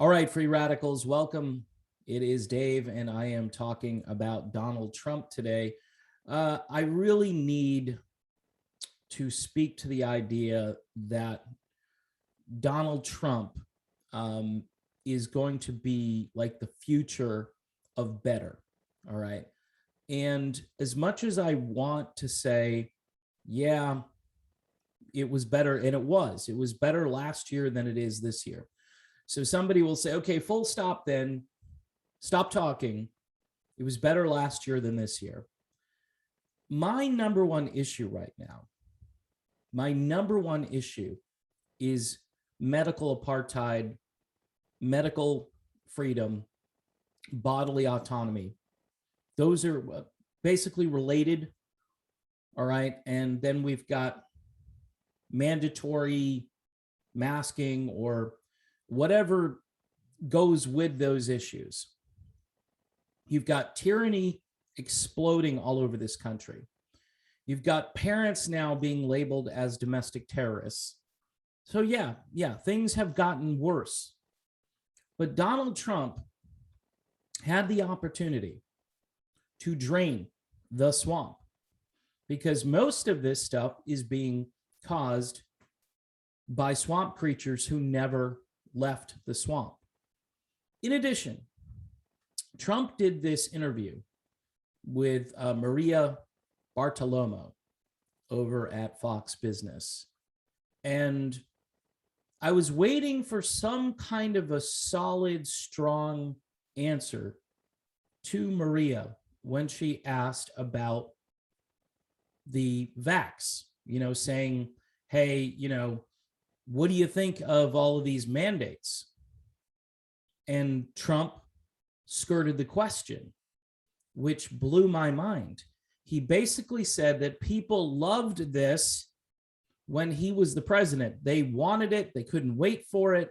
All right, free radicals, welcome. It is Dave, and I am talking about Donald Trump today. I really need to speak to the idea that Donald Trump is going to be like the future of better. All right. And as much as I want to say, yeah, it was better, and it was better last year than it is this year. So somebody will say, okay, full stop then, stop talking. It was better last year than this year. My number one issue right now, is medical apartheid, medical freedom, bodily autonomy. Those are basically related, all right? And then we've got mandatory masking or whatever goes with those issues. You've got tyranny exploding all over this country. You've got parents now being labeled as domestic terrorists. So yeah, things have gotten worse. But Donald Trump had the opportunity to drain the swamp, because most of this stuff is being caused by swamp creatures who never left the swamp. In addition, Trump did this interview with Maria Bartiromo over at Fox Business. And I was waiting for some kind of a solid, strong answer to Maria when she asked about the vax, saying, hey, what do you think of all of these mandates? And Trump skirted the question, which blew my mind. He basically said that people loved this when he was the president. They wanted it. They couldn't wait for it.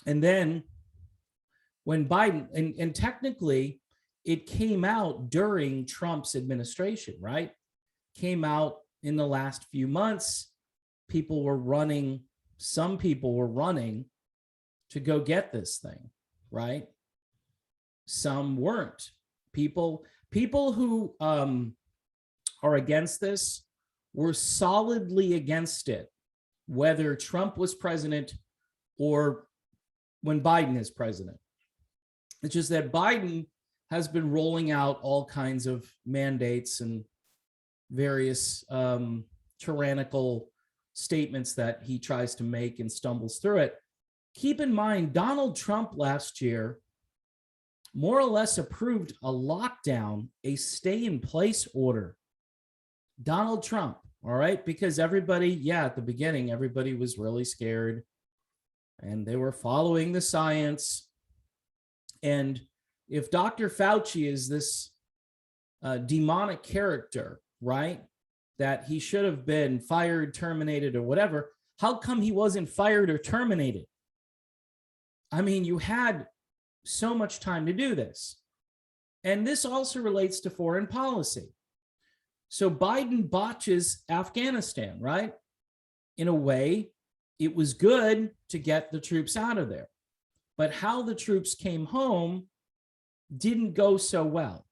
And then when Biden, and technically it came out during Trump's administration, right? Came out in the last few months. Some people were running to go get this thing, right? Some weren't. People who are against this were solidly against it, whether Trump was president or when Biden is president. It's just that Biden has been rolling out all kinds of mandates and various tyrannical statements that he tries to make and stumbles through it. Keep in mind, Donald Trump last year more or less approved a lockdown, a stay-in-place order. Donald Trump, all right? Because everybody, at the beginning, everybody was really scared and they were following the science. And if Dr. Fauci is this demonic character, right, that he should have been fired, terminated, or whatever, how come he wasn't fired or terminated? I mean, you had so much time to do this. And this also relates to foreign policy. So Biden botches Afghanistan, right? In a way, it was good to get the troops out of there. But how the troops came home didn't go so well.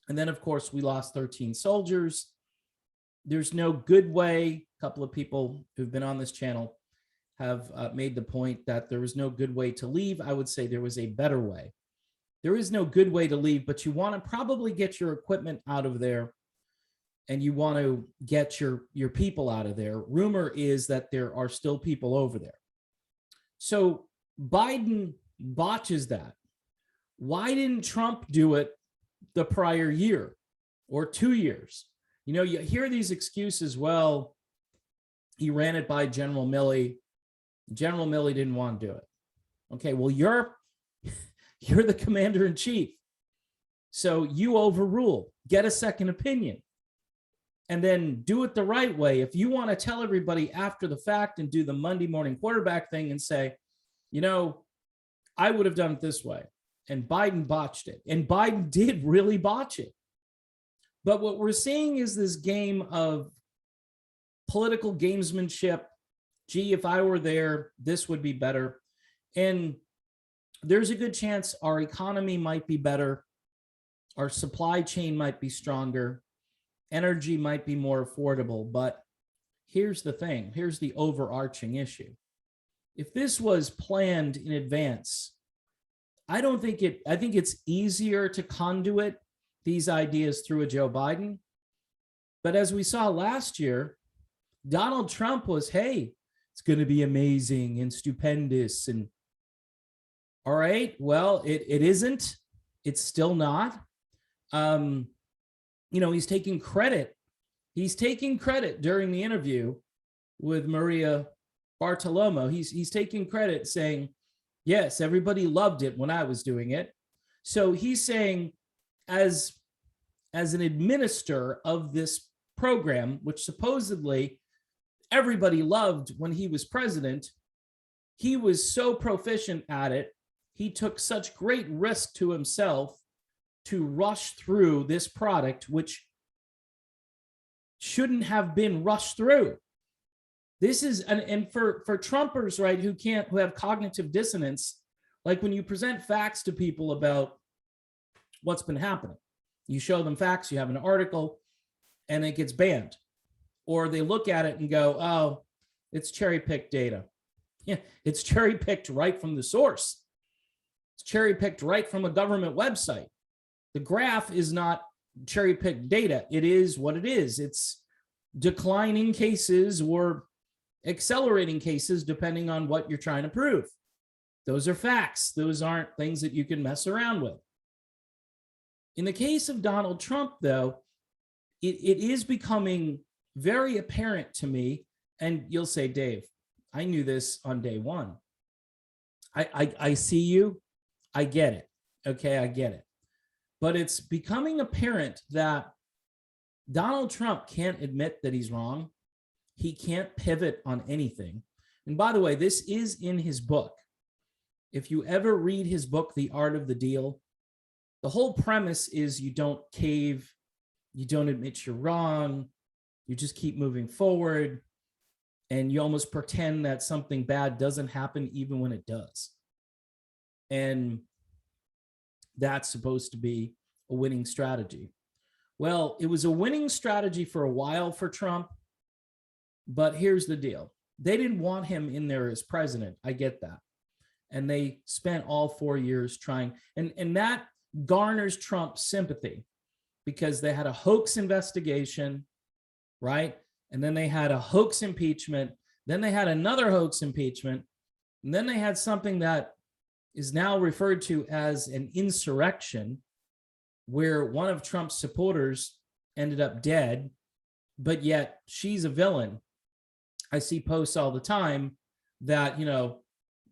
And then, of course, we lost 13 soldiers. There's no good way. A couple of people who've been on this channel have made the point that there was no good way to leave. I would say there was a better way. There is no good way to leave, but you want to probably get your equipment out of there and you want to get your people out of there. Rumor is that there are still people over there. So Biden botches that. Why didn't Trump do it the prior year or 2 years? You hear these excuses. Well, he ran it by General Milley. General Milley didn't want to do it. Okay, well, you're the commander in chief. So you overrule, get a second opinion, and then do it the right way. If you want to tell everybody after the fact and do the Monday morning quarterback thing and say, I would have done it this way, and Biden botched it, and Biden did really botch it. But what we're seeing is this game of political gamesmanship. Gee, if I were there, this would be better. And there's a good chance our economy might be better, our supply chain might be stronger, energy might be more affordable. But here's the thing, here's the overarching issue. If this was planned in advance, I think it's easier to conduit these ideas through a Joe Biden. But as we saw last year, Donald Trump was, hey, it's going to be amazing and stupendous. And all right, well, it isn't. It's still not. He's taking credit. He's taking credit during the interview with Maria Bartiromo. He's taking credit saying, yes, everybody loved it when I was doing it. So he's saying, as an administrator of this program, which supposedly everybody loved when he was president, he was so proficient at it. He took such great risk to himself to rush through this product, which shouldn't have been rushed through. This is, and for Trumpers, right, who have cognitive dissonance, like when you present facts to people about what's been happening, you show them facts, you have an article, and it gets banned. Or they look at it and go, oh, it's cherry-picked data. Yeah, it's cherry-picked right from the source. It's cherry-picked right from a government website. The graph is not cherry-picked data. It is what it is. It's declining cases or accelerating cases depending on what you're trying to prove. Those are facts. Those aren't things that you can mess around with. In the case of Donald Trump, though, it is becoming very apparent to me, and you'll say, Dave, I knew this on day one. I see you. I get it. Okay, I get it. But it's becoming apparent that Donald Trump can't admit that he's wrong. He can't pivot on anything. And by the way, this is in his book. If you ever read his book, The Art of the Deal, the whole premise is you don't cave, you don't admit you're wrong, you just keep moving forward, and you almost pretend that something bad doesn't happen even when it does. And that's supposed to be a winning strategy. Well, it was a winning strategy for a while for Trump, but here's the deal. They didn't want him in there as president. I get that. And they spent all 4 years trying, and that garners Trump's sympathy because they had a hoax investigation, right? And then they had a hoax impeachment. Then they had another hoax impeachment. And then they had something that is now referred to as an insurrection, where one of Trump's supporters ended up dead, but yet she's a villain. I see posts all the time that, you know,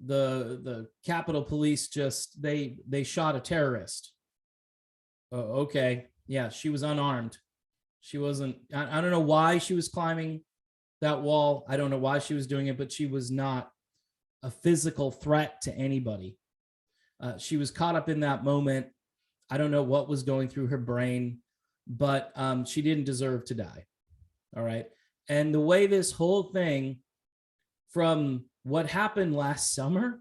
the Capitol Police just, they shot a terrorist. Oh, okay. Yeah, she was unarmed. She wasn't, I don't know why she was climbing that wall. I don't know why she was doing it, but she was not a physical threat to anybody. She was caught up in that moment. I don't know what was going through her brain, but she didn't deserve to die. All right. And the way this whole thing, from what happened last summer,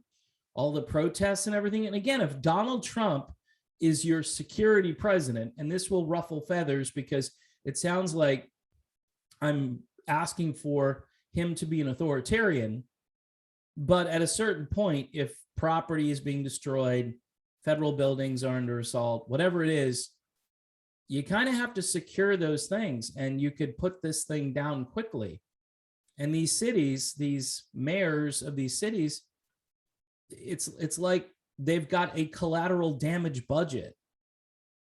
all the protests and everything. And again, if Donald Trump is your security president, and this will ruffle feathers because it sounds like I'm asking for him to be an authoritarian, but at a certain point, if property is being destroyed, federal buildings are under assault, whatever it is, you kind of have to secure those things, and you could put this thing down quickly. And these cities, these mayors of these cities, it's like they've got a collateral damage budget.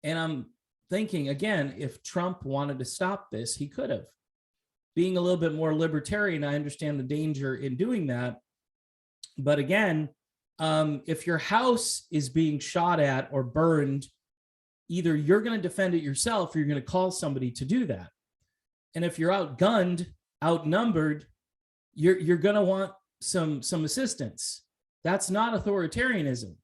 And I'm thinking, again, if Trump wanted to stop this, he could have. Being a little bit more libertarian, I understand the danger in doing that. But again, if your house is being shot at or burned, either you're going to defend it yourself or you're going to call somebody to do that. And if you're outgunned, outnumbered, you're going to want some assistance. That's not authoritarianism.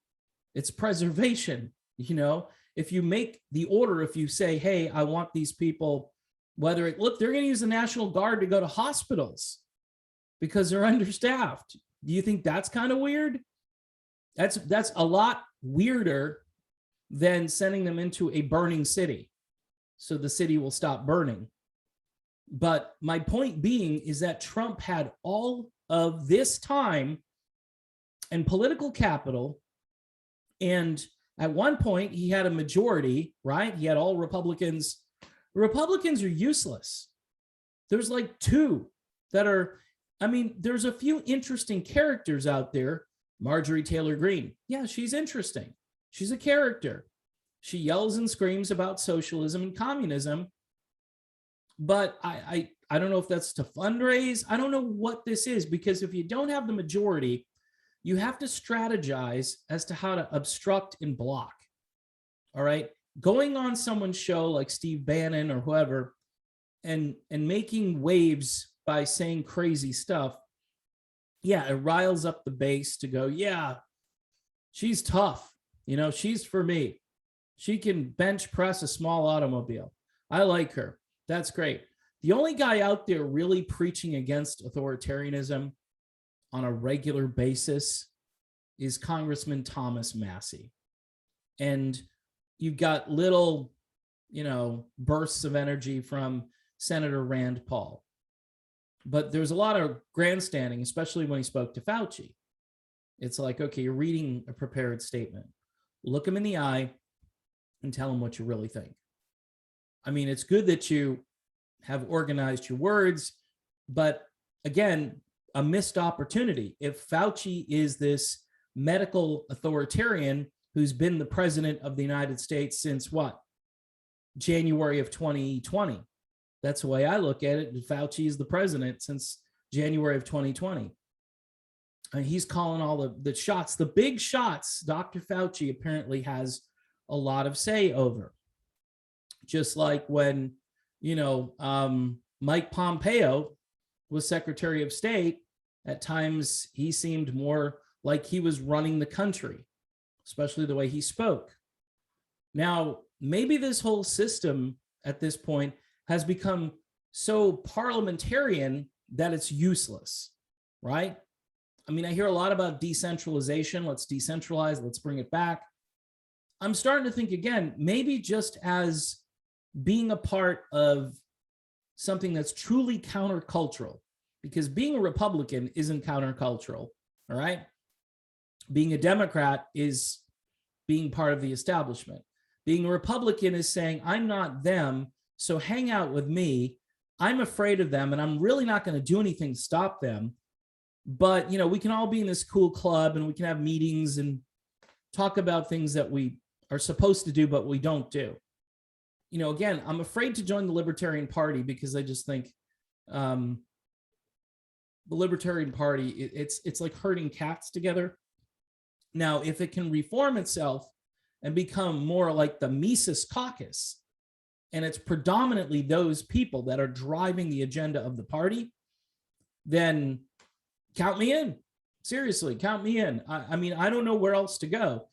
It's preservation. You know, if you make the order, if you say, hey, I want these people, whether it, look, they're going to use the National Guard to go to hospitals because they're understaffed. Do you think that's kind of weird? That's a lot weirder than sending them into a burning city so the city will stop burning. But my point being is that Trump had all of this time and political capital, and at one point he had a majority, right? He had all Republicans. Republicans are useless. There's like two that are, I mean, there's a few interesting characters out there. Marjorie Taylor Greene, yeah, she's interesting. She's a character. She yells and screams about socialism and communism. But I don't know if that's to fundraise. I don't know what this is, because if you don't have the majority, you have to strategize as to how to obstruct and block. All right. Going on someone's show like Steve Bannon or whoever and making waves by saying crazy stuff, yeah, it riles up the base to go, yeah, she's tough. You know, she's for me. She can bench press a small automobile. I like her. That's great. The only guy out there really preaching against authoritarianism on a regular basis is Congressman Thomas Massie. And you've got little, you know, bursts of energy from Senator Rand Paul. But there's a lot of grandstanding, especially when he spoke to Fauci. It's like, okay, you're reading a prepared statement. Look him in the eye and tell him what you really think. I mean, it's good that you have organized your words, but again, a missed opportunity. If Fauci is this medical authoritarian who's been the president of the United States since what? January of 2020. That's the way I look at it. Fauci is the president since January of 2020. And he's calling all the shots, the big shots. Dr. Fauci apparently has a lot of say over. Just like when, you know, Mike Pompeo was Secretary of State, at times he seemed more like he was running the country, especially the way he spoke. Now, maybe this whole system at this point has become so parliamentarian that it's useless, right? I mean, I hear a lot about decentralization. Let's decentralize, let's bring it back. I'm starting to think again, maybe just as being a part of something that's truly countercultural, because being a Republican isn't countercultural, all right? Being a Democrat is being part of the establishment. Being a Republican is saying, I'm not them, so hang out with me. I'm afraid of them, and I'm really not going to do anything to stop them. But, you know, we can all be in this cool club, and we can have meetings and talk about things that we are supposed to do, but we don't do. You know, again, I'm afraid to join the Libertarian Party because I just think the Libertarian Party, it's like herding cats together. Now, if it can reform itself and become more like the Mises Caucus, and it's predominantly those people that are driving the agenda of the party, then count me in. Seriously, count me in. I mean, I don't know where else to go.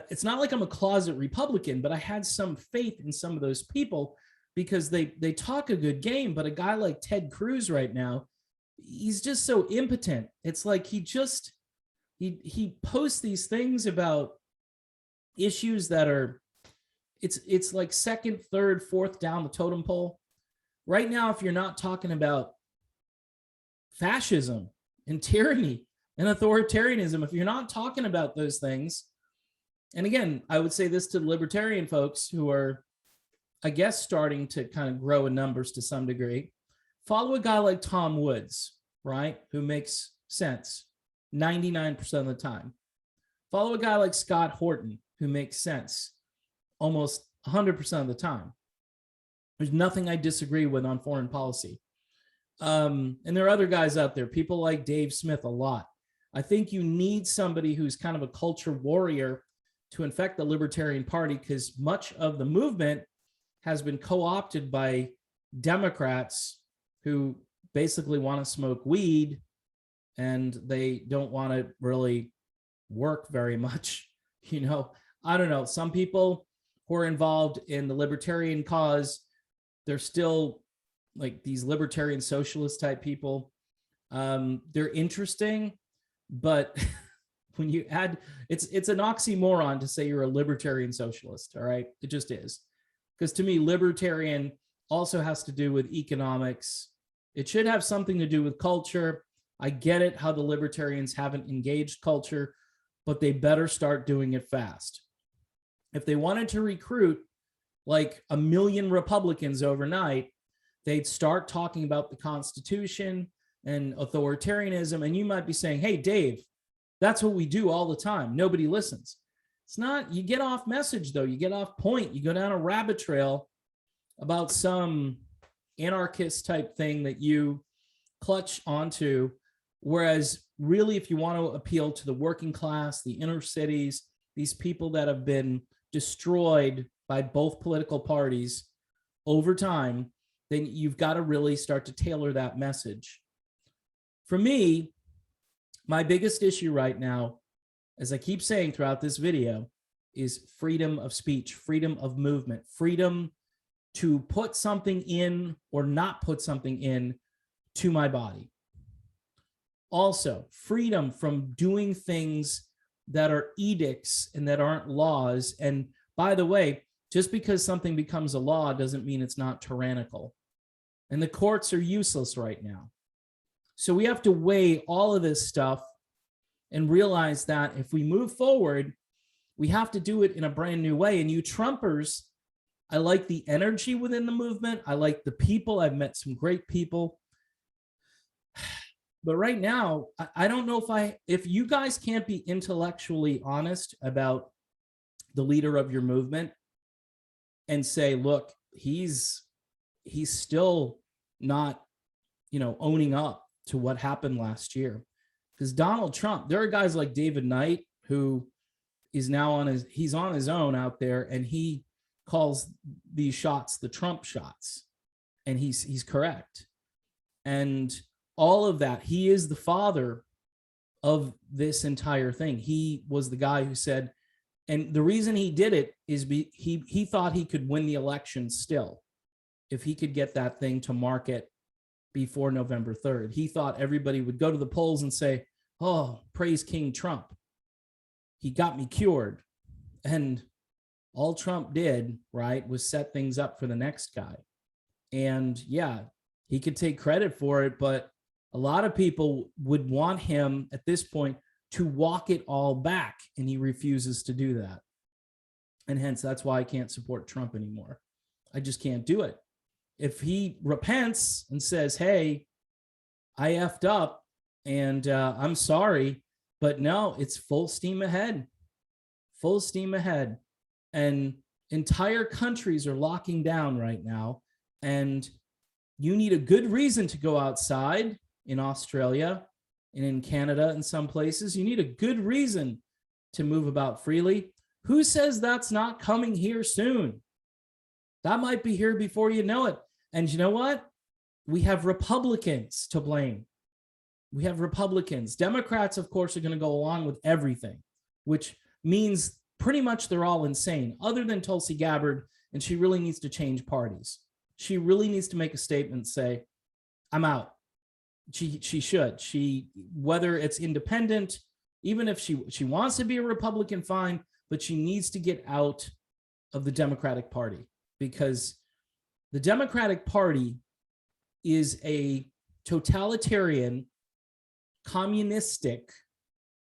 It's not like I'm a closet Republican, but I had some faith in some of those people because they talk a good game. But a guy like Ted Cruz right now, he's just so impotent. It's like he posts these things about issues that are, it's like second, third, fourth down the totem pole. Right now, if you're not talking about fascism and tyranny and authoritarianism, if you're not talking about those things, and again, I would say this to the libertarian folks who are, I guess, starting to kind of grow in numbers to some degree, follow a guy like Tom Woods, right? Who makes sense 99% of the time. Follow a guy like Scott Horton, who makes sense almost 100% of the time. There's nothing I disagree with on foreign policy. And there are other guys out there, people like Dave Smith a lot. I think you need somebody who's kind of a culture warrior to infect the Libertarian Party, because much of the movement has been co-opted by Democrats who basically want to smoke weed and they don't want to really work very much. You know, I don't know. Some people who are involved in the libertarian cause, they're still like these libertarian socialist type people. They're interesting, But when you add, it's an oxymoron to say you're a libertarian socialist. All right. It just is. Because to me, libertarian also has to do with economics. It should have something to do with culture. I get it how the libertarians haven't engaged culture, but they better start doing it fast. If they wanted to recruit like 1 million Republicans overnight, they'd start talking about the Constitution and authoritarianism. And you might be saying, hey, Dave, that's what we do all the time. Nobody listens. It's not, you get off message though. You get off point. You go down a rabbit trail about some anarchist type thing that you clutch onto. Whereas really, if you want to appeal to the working class, the inner cities, these people that have been destroyed by both political parties over time, then you've got to really start to tailor that message. For me, my biggest issue right now, as I keep saying throughout this video, is freedom of speech, freedom of movement, freedom to put something in or not put something in to my body. Also, freedom from doing things that are edicts and that aren't laws. And by the way, just because something becomes a law doesn't mean it's not tyrannical. And the courts are useless right now. So we have to weigh all of this stuff and realize that if we move forward, we have to do it in a brand new way. And you Trumpers, I like the energy within the movement. I like the people. I've met some great people. But right now, I don't know if you guys can't be intellectually honest about the leader of your movement and say, look, he's still not, owning up to what happened last year. Because Donald Trump, there are guys like David Knight who is now he's on his own out there, and he calls these shots the Trump shots, and he's correct. And all of that, he is the father of this entire thing. He was the guy who said, and the reason he did it is he thought he could win the election still if he could get that thing to market before November 3rd. He thought everybody would go to the polls and say, oh, praise King Trump. He got me cured. And all Trump did, right, was set things up for the next guy. And yeah, he could take credit for it, but a lot of people would want him at this point to walk it all back, and he refuses to do that. And hence, that's why I can't support Trump anymore. I just can't do it. If he repents and says, hey, I effed up and I'm sorry, but no, it's full steam ahead. Full steam ahead. And entire countries are locking down right now. And you need a good reason to go outside in Australia and in Canada and some places. You need a good reason to move about freely. Who says that's not coming here soon? That might be here before you know it. And you know what? We have Republicans to blame. We have Republicans. Democrats, of course, are going to go along with everything, which means pretty much they're all insane, other than Tulsi Gabbard, and she really needs to change parties. She really needs to make a statement and say, I'm out. She should. Whether it's independent, even if she wants to be a Republican, fine, but she needs to get out of the Democratic Party, because the Democratic Party is a totalitarian, communistic,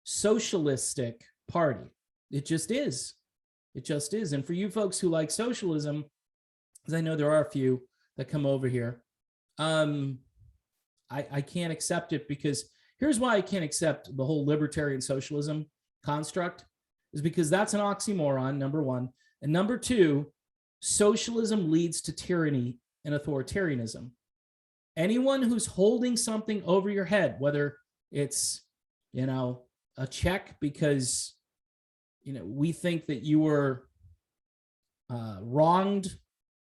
socialistic party. It just is. It just is. And for you folks who like socialism, because I know there are a few that come over here, I can't accept it, because here's why I can't accept the whole libertarian socialism construct, is because that's an oxymoron, number one. And number two, socialism leads to tyranny and authoritarianism. Anyone who's holding something over your head, whether it's, a check because, we think that you were wronged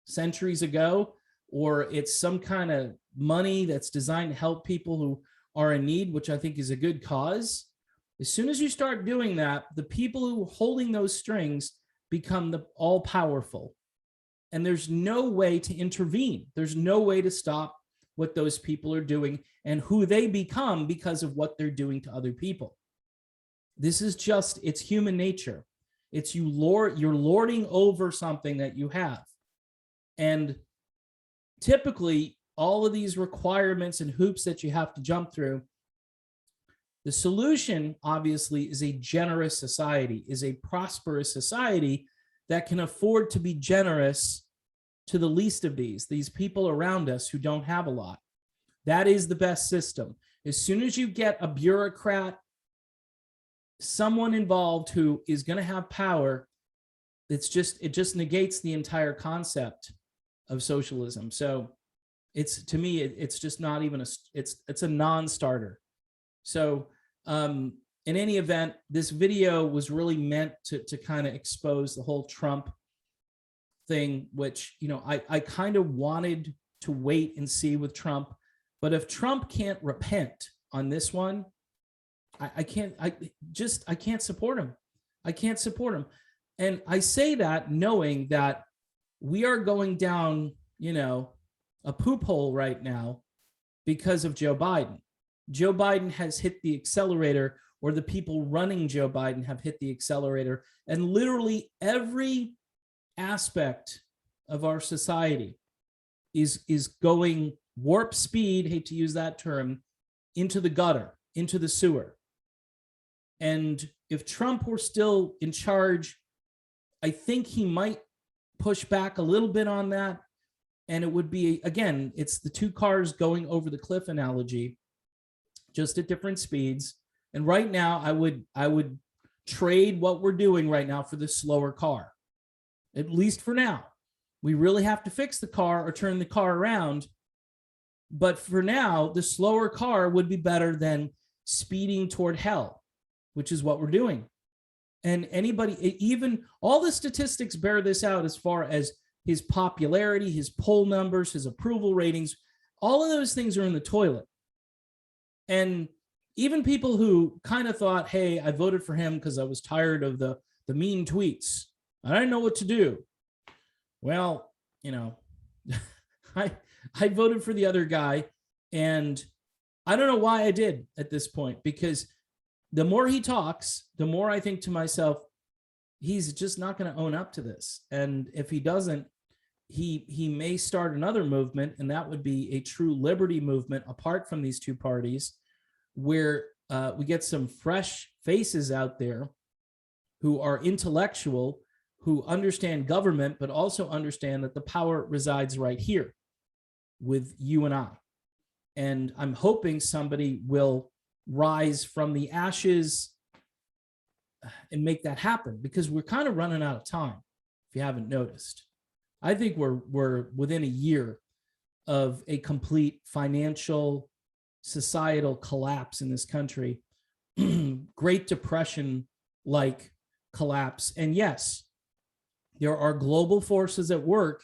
centuries ago, or it's some kind of money that's designed to help people who are in need, which I think is a good cause. As soon as you start doing that, the people who are holding those strings become the all-powerful. And there's no way to intervene. There's no way to stop what those people are doing and who they become because of what they're doing to other people. This is just, it's human nature. It's you're lording over something that you have. And typically, all of these requirements and hoops that you have to jump through, the solution, obviously, is a generous society, is a prosperous society that can afford to be generous to the least of these people around us who don't have a lot. That is the best system. As soon as you get a bureaucrat, someone involved who is going to have power, it just negates the entire concept of socialism. So to me, it's just not even it's a non-starter. So in any event, this video was really meant to kind of expose the whole Trump thing, which, I kind of wanted to wait and see with Trump. But if Trump can't repent on this one, I can't support him. I can't support him. And I say that knowing that we are going down, a poop hole right now because of Joe Biden. Joe Biden has hit the accelerator, or the people running Joe Biden have hit the accelerator, and literally every aspect of our society is going warp speed, hate to use that term, into the gutter, into the sewer. And if Trump were still in charge, I think he might push back a little bit on that. And it would be, again, it's the two cars going over the cliff analogy, just at different speeds. And right now, I would trade what we're doing right now for the slower car, at least for now. We really have to fix the car or turn the car around. But for now, the slower car would be better than speeding toward hell, which is what we're doing. And anybody, even all the statistics bear this out as far as his popularity, his poll numbers, his approval ratings, all of those things are in the toilet. And even people who kind of thought, hey, I voted for him because I was tired of the mean tweets, I didn't know what to do. Well, I voted for the other guy, and I don't know why I did at this point, because the more he talks, the more I think to myself, he's just not going to own up to this. And if he doesn't, he may start another movement, and that would be a true liberty movement apart from these two parties, where we get some fresh faces out there who are intellectual, who understand government, but also understand that the power resides right here with you and I. And I'm hoping somebody will rise from the ashes and make that happen, because we're kind of running out of time, if you haven't noticed. I think we're within a year of a complete financial, societal collapse in this country, Great Depression-like collapse. And yes, there are global forces at work.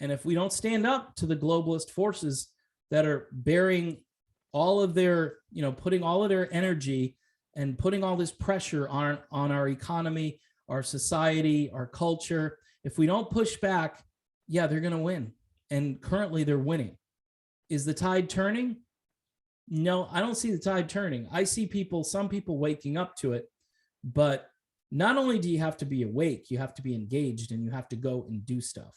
And if we don't stand up to the globalist forces that are bearing all of their, putting all of their energy and putting all this pressure on our economy, our society, our culture, if we don't push back, yeah, they're going to win. And currently they're winning. Is the tide turning? No, I don't see the tide turning. I see some people waking up to it, but not only do you have to be awake, you have to be engaged, and you have to go and do stuff.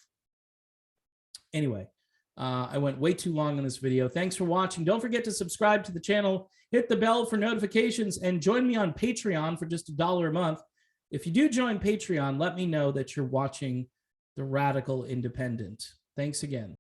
Anyway, I went way too long on this video. Thanks for watching. Don't forget to subscribe to the channel, hit the bell for notifications, and join me on Patreon for just $1 a month. If you do join Patreon, let me know that you're watching The Radical Independent. Thanks again.